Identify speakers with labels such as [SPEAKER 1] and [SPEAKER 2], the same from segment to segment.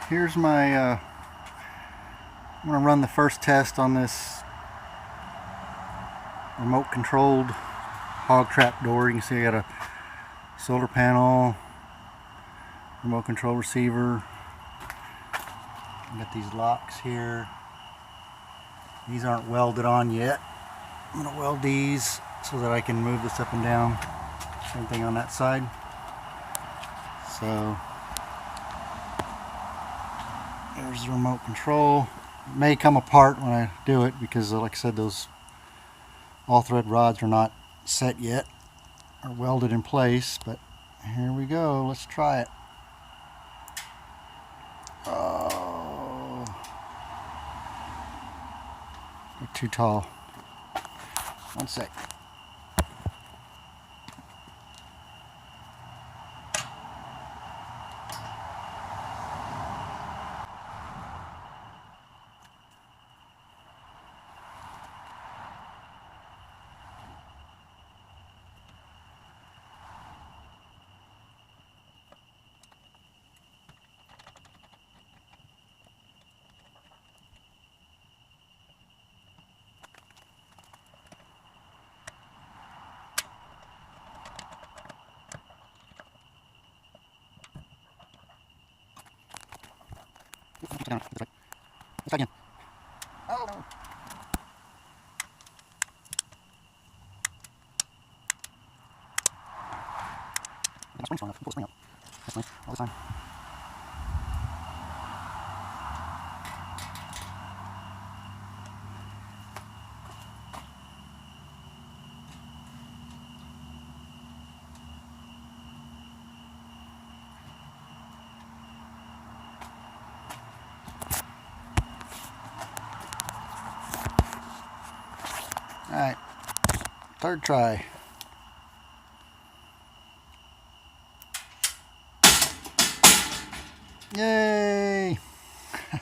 [SPEAKER 1] here's my, I'm going to run the first test on this remote controlled hog trap door. You can see I got a solar panel, remote control receiver. I got these locks here. These aren't welded on yet. I'm going to weld these so that I can move this up and down. Same thing on that side. So there's the remote control. It may come apart when I do it because, like I said, those all thread rods are not set yet or welded in place, but here we go. Let's try it. Oh, they're too tall. One sec. Let's try again. Oh no. The spring's strong enough. Pull the spring out. That's nice. All the time. Alright, third try. Yay! Alright,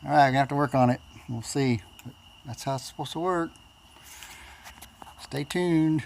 [SPEAKER 1] I'm gonna have to work on it. We'll see. But that's how it's supposed to work. Stay tuned.